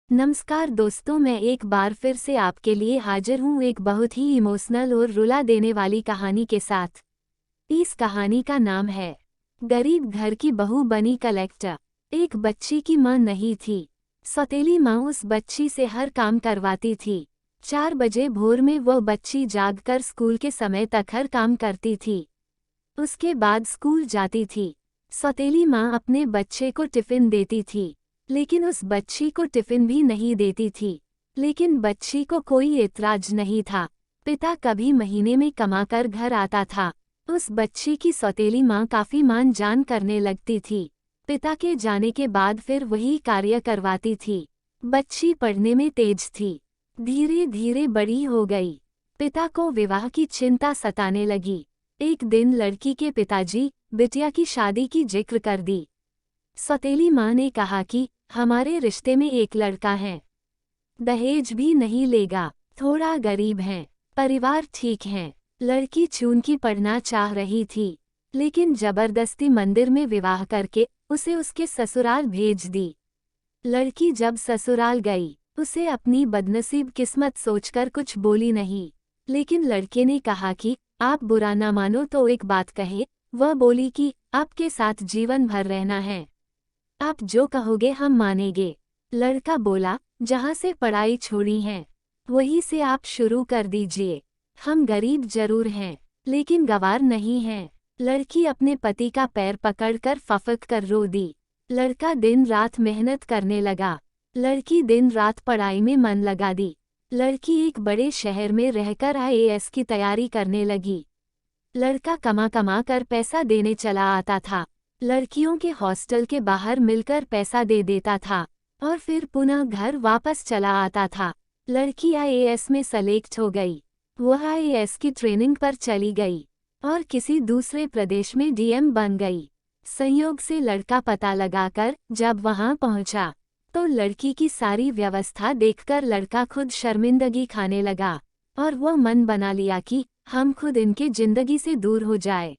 नमस्कार दोस्तों, मैं एक बार फिर से आपके लिए हाजिर हूँ एक बहुत ही इमोशनल और रुला देने वाली कहानी के साथ। इस कहानी का नाम है गरीब घर की बहू बनी कलेक्टर। एक बच्ची की माँ नहीं थी। सौतेली माँ उस बच्ची से हर काम करवाती थी। 4 बजे भोर में वह बच्ची जागकर स्कूल के समय तक हर काम करती थी। उसके बाद स्कूल जाती थी। सौतेली माँ अपने बच्चे को टिफिन देती थी, लेकिन उस बच्ची को टिफिन भी नहीं देती थी। लेकिन बच्ची को कोई एतराज नहीं था। पिता कभी महीने में कमाकर घर आता था। उस बच्ची की सौतेली माँ काफी मान जान करने लगती थी। पिता के जाने के बाद फिर वही कार्य करवाती थी। बच्ची पढ़ने में तेज थी। धीरे धीरे बड़ी हो गई। पिता को विवाह की चिंता सताने लगी। एक दिन लड़की के पिताजी बिटिया की शादी की जिक्र कर दी। सौतेली माँ ने कहा कि हमारे रिश्ते में एक लड़का है, दहेज भी नहीं लेगा, थोड़ा गरीब है, परिवार ठीक है। लड़की चूंकि पढ़ना चाह रही थी, लेकिन जबरदस्ती मंदिर में विवाह करके उसे उसके ससुराल भेज दी। लड़की जब ससुराल गई, उसे अपनी बदनसीब किस्मत सोचकर कुछ बोली नहीं। लेकिन लड़के ने कहा कि आप बुरा ना मानो तो एक बात कहे। वह बोली कि आपके साथ जीवन भर रहना है, आप जो कहोगे हम मानेंगे। लड़का बोला, जहाँ से पढ़ाई छोड़ी है वहीं से आप शुरू कर दीजिए। हम गरीब जरूर हैं, लेकिन गवार नहीं हैं। लड़की अपने पति का पैर पकड़कर फफक कर रो दी। लड़का दिन रात मेहनत करने लगा। लड़की दिन रात पढ़ाई में मन लगा दी। लड़की एक बड़े शहर में रहकर आईएएस की तैयारी करने लगी। लड़का कमा कमा कर पैसा देने चला आता था। लड़कियों के हॉस्टल के बाहर मिलकर पैसा दे देता था और फिर पुनः घर वापस चला आता था। लड़की आईएएस में सेलेक्ट हो गई। वह आईएएस की ट्रेनिंग पर चली गई और किसी दूसरे प्रदेश में डीएम बन गई। संयोग से लड़का पता लगाकर जब वहां पहुंचा, तो लड़की की सारी व्यवस्था देखकर लड़का खुद शर्मिंदगी खाने लगा और वह मन बना लिया कि हम खुद इनके जिंदगी से दूर हो जाए।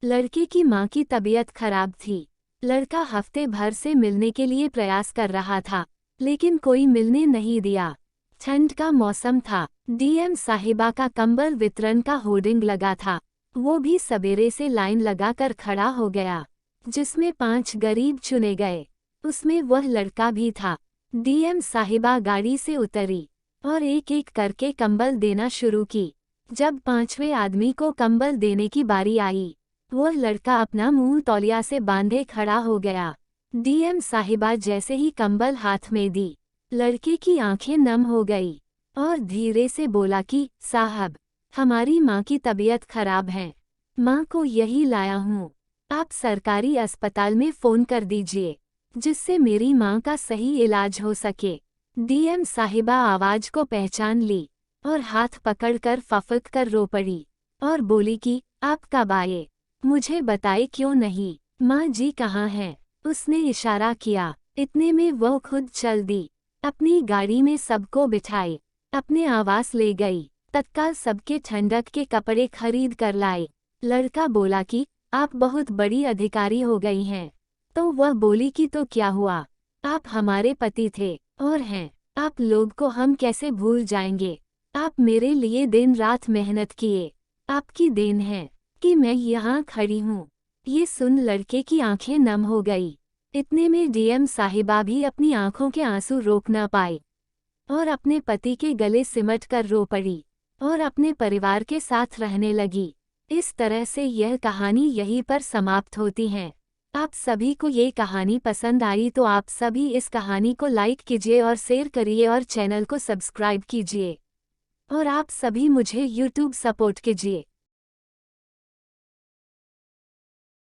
लड़के की माँ की तबीयत खराब थी। लड़का हफ्ते भर से मिलने के लिए प्रयास कर रहा था, लेकिन कोई मिलने नहीं दिया। ठंड का मौसम था। डीएम साहिबा का कंबल वितरण का होर्डिंग लगा था। वो भी सवेरे से लाइन लगाकर खड़ा हो गया, जिसमें 5 गरीब चुने गए। उसमें वह लड़का भी था। डीएम साहिबा गाड़ी से उतरी और एक एक करके कंबल देना शुरू की। जब 5वें आदमी को कंबल देने की बारी आई, वह लड़का अपना मुंह तौलिया से बांधे खड़ा हो गया। डीएम साहिबा जैसे ही कंबल हाथ में दी, लड़के की आंखें नम हो गई और धीरे से बोला कि साहब, हमारी माँ की तबीयत खराब है, माँ को यही लाया हूँ। आप सरकारी अस्पताल में फ़ोन कर दीजिए, जिससे मेरी माँ का सही इलाज हो सके। डीएम साहिबा आवाज़ को पहचान ली और हाथ पकड़कर फफक कर रो पड़ी और बोली कि आप कब आए, मुझे बताए क्यों नहीं, माँ जी कहाँ हैं? उसने इशारा किया। इतने में वह खुद चल दी। अपनी गाड़ी में सबको बिठाए अपने आवास ले गई। तत्काल सबके ठंडक के कपड़े खरीद कर लाए। लड़का बोला कि आप बहुत बड़ी अधिकारी हो गई हैं। तो वह बोली कि तो क्या हुआ, आप हमारे पति थे और हैं। आप लोग को हम कैसे भूल जाएंगे? आप मेरे लिए दिन रात मेहनत किए, आपकी देन है कि मैं यहाँ खड़ी हूँ। ये सुन लड़के की आंखें नम हो गई। इतने में डीएम साहिबा भी अपनी आंखों के आंसू रोक न पाए और अपने पति के गले सिमट कर रो पड़ी और अपने परिवार के साथ रहने लगी। इस तरह से यह कहानी यहीं पर समाप्त होती है। आप सभी को ये कहानी पसंद आई तो आप सभी इस कहानी को लाइक कीजिए और शेयर करिए और चैनल को सब्सक्राइब कीजिए और आप सभी मुझे यूट्यूब सपोर्ट कीजिए।